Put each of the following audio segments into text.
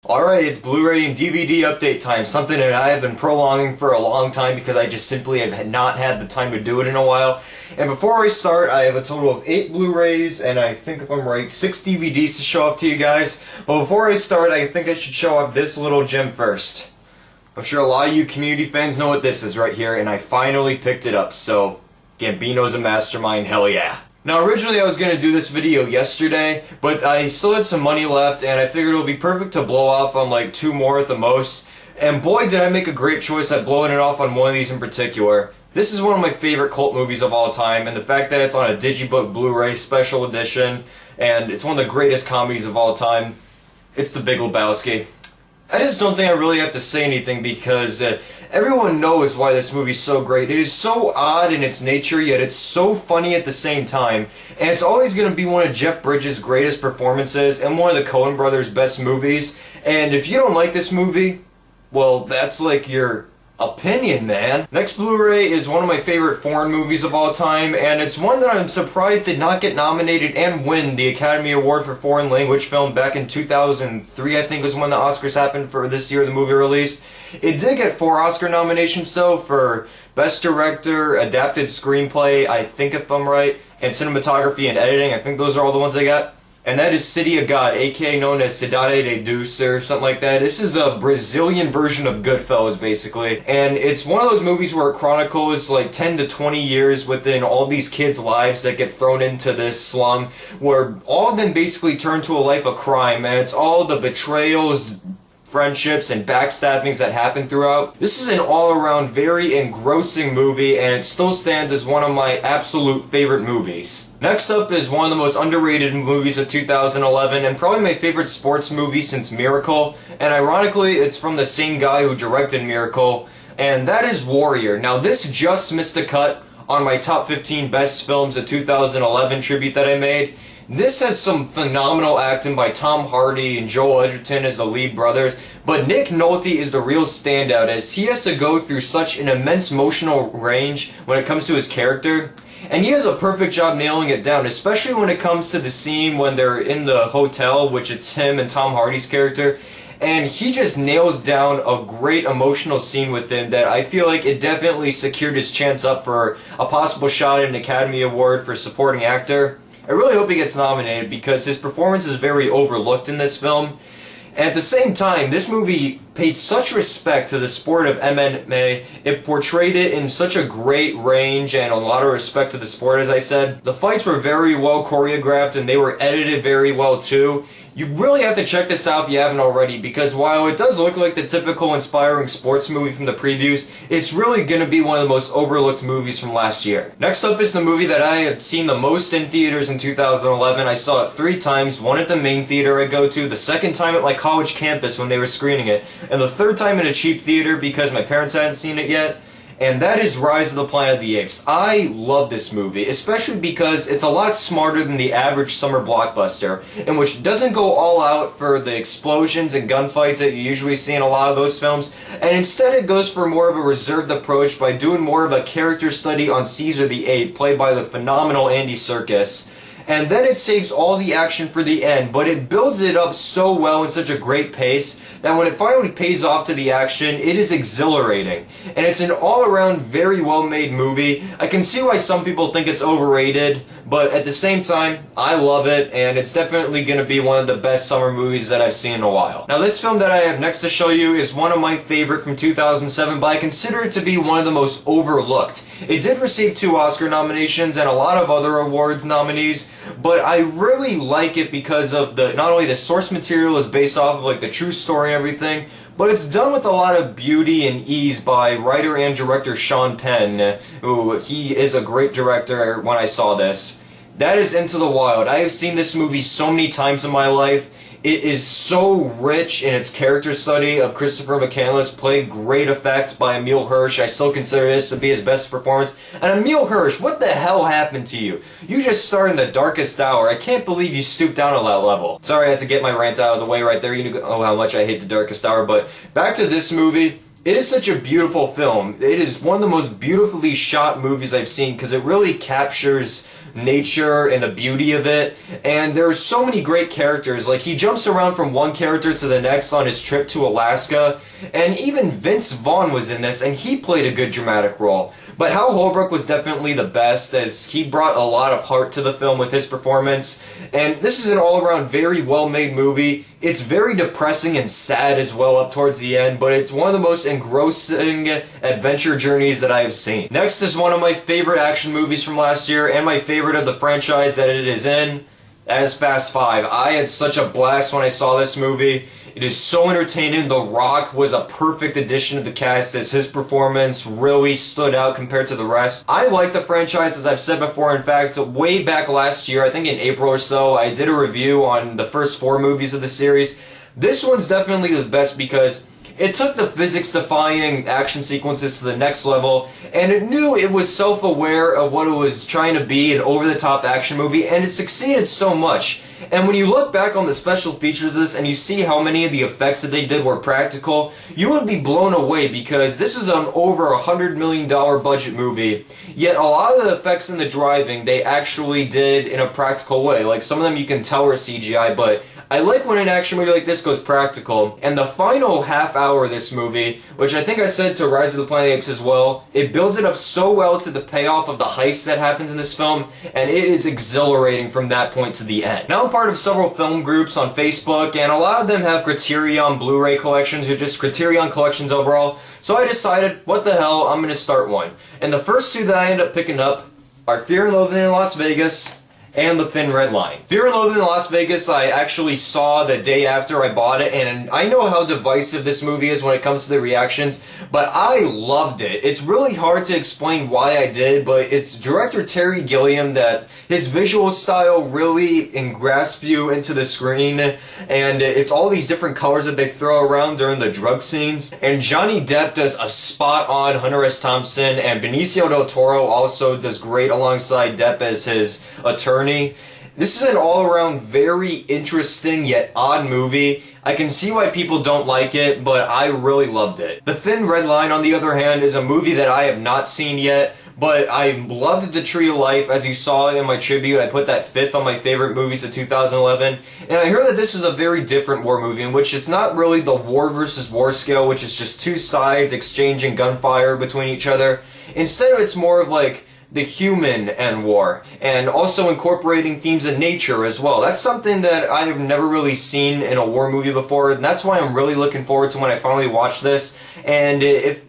Alright, it's Blu-ray and DVD update time, something that I have been prolonging for a long time because I just simply have not had the time to do it in a while. And before I start, I have a total of 8 Blu-rays and I think, if I'm right, 6 DVDs to show off to you guys. But before I start, I think I should show off this little gem first. I'm sure a lot of you community fans know what this is right here, and I finally picked it up, so Gambino's a mastermind, hell yeah. Now originally I was going to do this video yesterday, but I still had some money left and I figured it would be perfect to blow off on like 2 more at the most. And boy did I make a great choice at blowing it off on one of these in particular. This is one of my favorite cult movies of all time, and the fact that it's on a Digibook Blu-ray special edition, and it's one of the greatest comedies of all time, it's the Big Lebowski. I just don't think I really have to say anything because everyone knows why this movie's so great. It is so odd in its nature, yet it's so funny at the same time. And it's always going to be one of Jeff Bridges' greatest performances and one of the Coen brothers' best movies. And if you don't like this movie, well, that's like your opinion, man. Next Blu-ray is one of my favorite foreign movies of all time, and it's one that I'm surprised did not get nominated and win the Academy Award for Foreign Language Film back in 2003, I think was when the Oscars happened for this year the movie released. It did get 4 Oscar nominations though, for Best Director, Adapted Screenplay, I think if I'm right, and Cinematography and Editing. I think those are all the ones I got. And that is City of God, aka known as Cidade de Deus or something like that. This is a Brazilian version of Goodfellas, basically. And it's one of those movies where it chronicles like 10 to 20 years within all these kids' lives that get thrown into this slum, where all of them basically turn to a life of crime, and it's all the betrayals, friendships, and backstabbings that happen throughout. This is an all-around very engrossing movie, and it still stands as one of my absolute favorite movies. Next up is one of the most underrated movies of 2011, and probably my favorite sports movie since Miracle, and ironically it's from the same guy who directed Miracle, and that is Warrior. Now this just missed the cut on my top 15 best films of 2011 tribute that I made. This has some phenomenal acting by Tom Hardy and Joel Edgerton as the lead brothers, but Nick Nolte is the real standout as he has to go through such an immense emotional range when it comes to his character, and he does a perfect job nailing it down, especially when it comes to the scene when they're in the hotel, which it's him and Tom Hardy's character, and he just nails down a great emotional scene with him that I feel like it definitely secured his chance up for a possible shot at an Academy Award for supporting actor. I really hope he gets nominated because his performance is very overlooked in this film. And at the same time, this movie paid such respect to the sport of MMA. It portrayed it in such a great range and a lot of respect to the sport, as I said. The fights were very well choreographed and they were edited very well too. You really have to check this out if you haven't already, because while it does look like the typical inspiring sports movie from the previews, it's really going to be one of the most overlooked movies from last year. Next up is the movie that I have seen the most in theaters in 2011. I saw it 3 times, one at the main theater I go to, the second time at my college campus when they were screening it, and the third time in a cheap theater because my parents hadn't seen it yet. And that is Rise of the Planet of the Apes. I love this movie, especially because it's a lot smarter than the average summer blockbuster, in which doesn't go all out for the explosions and gunfights that you usually see in a lot of those films, and instead it goes for more of a reserved approach by doing more of a character study on Caesar the Ape, played by the phenomenal Andy Serkis. And then it saves all the action for the end, but it builds it up so well in such a great pace that when it finally pays off to the action, it is exhilarating. And it's an all-around very well-made movie. I can see why some people think it's overrated, but at the same time, I love it, and it's definitely going to be one of the best summer movies that I've seen in a while. Now this film that I have next to show you is one of my favorite from 2007, but I consider it to be one of the most overlooked. It did receive 2 Oscar nominations and a lot of other awards nominees, but I really like it because of not only the source material is based off of like the true story and everything, but it's done with a lot of beauty and ease by writer and director Sean Penn, who he is a great director when I saw this. That is Into the Wild. I have seen this movie so many times in my life. It is so rich in its character study of Christopher McCandless, played great effect by Emile Hirsch. I still consider this to be his best performance. And Emile Hirsch, what the hell happened to you? You just starred in The Darkest Hour. I can't believe you stooped down to that level. Sorry, I had to get my rant out of the way right there. You know how much I hate The Darkest Hour, but back to this movie. It is such a beautiful film. It is one of the most beautifully shot movies I've seen because it really captures nature and the beauty of it. And there are so many great characters. Like, he jumps around from one character to the next on his trip to Alaska. And even Vince Vaughn was in this, and he played a good dramatic role. But Hal Holbrook was definitely the best, as he brought a lot of heart to the film with his performance. And this is an all-around very well-made movie. It's very depressing and sad as well up towards the end, but it's one of the most engrossing adventure journeys that I have seen. Next is one of my favorite action movies from last year, and my favorite of the franchise that it is in, as Fast 5. I had such a blast when I saw this movie. It is so entertaining. The Rock was a perfect addition to the cast, as his performance really stood out compared to the rest. I like the franchise, as I've said before. In fact, way back last year, I think in April or so, I did a review on the first 4 movies of the series. This one's definitely the best because it took the physics-defying action sequences to the next level, and it knew it was self-aware of what it was trying to be, an over-the-top action movie, and it succeeded so much. And when you look back on the special features of this and you see how many of the effects that they did were practical, you would be blown away, because this is an over $100 million budget movie, yet a lot of the effects in the driving they actually did in a practical way. Like, some of them you can tell are CGI, but I like when an action movie like this goes practical. And the final half hour of this movie, which I think I said to Rise of the Planet of the Apes as well, it builds it up so well to the payoff of the heist that happens in this film, and it is exhilarating from that point to the end. Now, I'm part of several film groups on Facebook, and a lot of them have Criterion Blu-ray collections, or just Criterion collections overall, so I decided, what the hell, I'm going to start one. And the first 2 that I ended up picking up are Fear and Loathing in Las Vegas and The Thin Red Line. Fear and Loathing in Las Vegas I actually saw the day after I bought it, and I know how divisive this movie is when it comes to the reactions, but I loved it. It's really hard to explain why I did, but it's director Terry Gilliam that his visual style really grasps you into the screen, and it's all these different colors that they throw around during the drug scenes. And Johnny Depp does a spot-on Hunter S. Thompson, and Benicio del Toro also does great alongside Depp as his attorney. This is an all-around very interesting yet odd movie. I can see why people don't like it, but I really loved it. The Thin Red Line, on the other hand, is a movie that I have not seen yet, but I loved The Tree of Life. As you saw in my tribute, I put that 5th on my favorite movies of 2011. And I heard that this is a very different war movie, in which it's not really the war versus war scale, which is just 2 sides exchanging gunfire between each other. Instead, it's more of like the human and war, and also incorporating themes of nature as well. That's something that I have never really seen in a war movie before, and that's why I'm really looking forward to when I finally watch this. And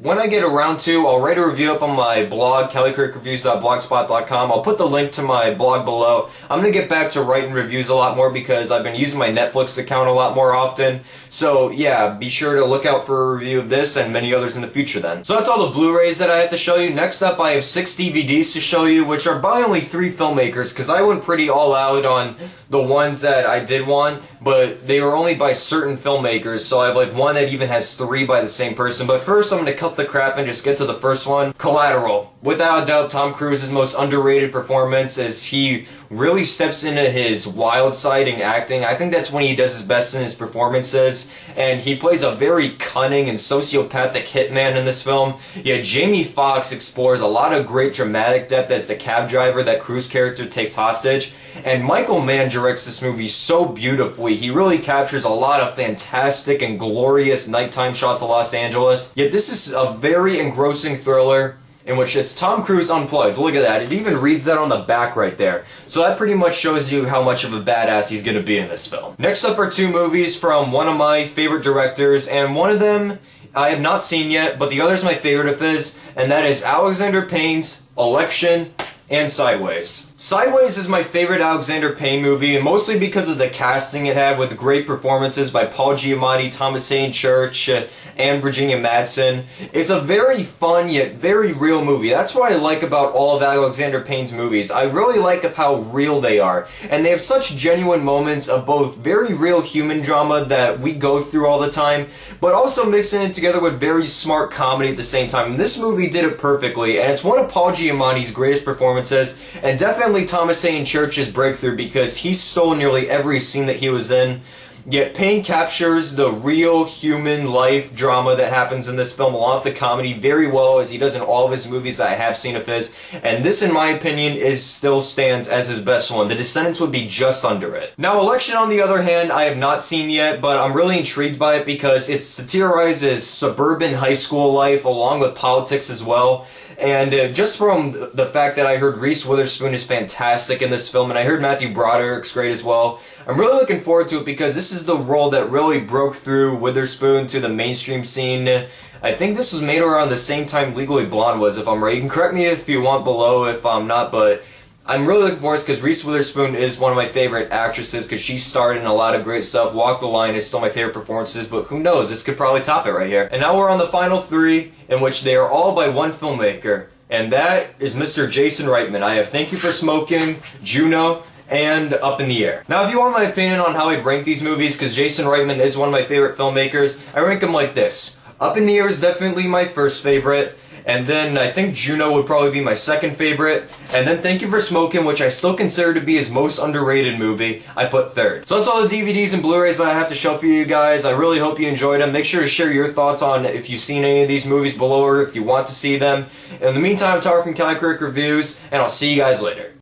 when I get around to, I'll write a review up on my blog, kellycreekreviews.blogspot.com. I'll put the link to my blog below. I'm going to get back to writing reviews a lot more, because I've been using my Netflix account a lot more often. So yeah, be sure to look out for a review of this and many others in the future then. So that's all the Blu-rays that I have to show you. Next up, I have 6 DVDs to show you, which are by only 3 filmmakers, because I went pretty all out on the ones that I did want, but they were only by certain filmmakers, so I have like one that even has 3 by the same person. But first, I'm going to cut the crap and just get to the first one. Collateral. Without a doubt, Tom Cruise's most underrated performance, as he really steps into his wild side in acting. I think that's when he does his best in his performances, and he plays a very cunning and sociopathic hitman in this film. Yet Jamie Foxx explores a lot of great dramatic depth as the cab driver that Cruise character takes hostage, and Michael Mann directs this movie so beautifully. He really captures a lot of fantastic and glorious nighttime shots of Los Angeles. Yet this is a very engrossing thriller in which it's Tom Cruise unplugged. Look at that. It even reads that on the back right there. So that pretty much shows you how much of a badass he's going to be in this film. Next up are 2 movies from one of my favorite directors, and one of them I have not seen yet, but the other is my favorite of his, and that is Alexander Payne's Election and Sideways. Sideways is my favorite Alexander Payne movie, and mostly because of the casting it had with great performances by Paul Giamatti, Thomas Haden Church, and Virginia Madsen. It's a very fun yet very real movie. That's what I like about all of Alexander Payne's movies. I really like of how real they are, and they have such genuine moments of both very real human drama that we go through all the time, but also mixing it together with very smart comedy at the same time. And this movie did it perfectly, and it's one of Paul Giamatti's greatest performances, and definitely Thomas Haden Church's breakthrough, because he stole nearly every scene that he was in. yet Payne captures the real human life drama that happens in this film along with the comedy very well, as he does in all of his movies that I have seen of his, and this in my opinion still stands as his best one. The Descendants would be just under it. Now Election on the other hand I have not seen yet, but I'm really intrigued by it because it satirizes suburban high school life along with politics as well. And just from the fact that I heard Reese Witherspoon is fantastic in this film, and I heard Matthew Broderick's great as well, I'm really looking forward to it because this is the role that really broke through Witherspoon to the mainstream scene. I think this was made around the same time Legally Blonde was, if I'm right. You can correct me if you want below if I'm not, but I'm really looking forward to this because Reese Witherspoon is one of my favorite actresses because she starred in a lot of great stuff. Walk the Line is still my favorite performances, but who knows, this could probably top it right here. And now we're on the final three, in which they are all by one filmmaker, and that is Mr. Jason Reitman. I have Thank You for Smoking, Juno, and Up in the Air. Now if you want my opinion on how I'd rank these movies, because Jason Reitman is one of my favorite filmmakers, I rank them like this. Up in the Air is definitely my first favorite. And then I think Juno would probably be my second favorite. And then Thank You for Smoking, which I still consider to be his most underrated movie, I put third. So that's all the DVDs and Blu-rays that I have to show for you guys. I really hope you enjoyed them. Make sure to share your thoughts on if you've seen any of these movies below or if you want to see them. In the meantime, I'm Tar from Cali Critic Reviews, and I'll see you guys later.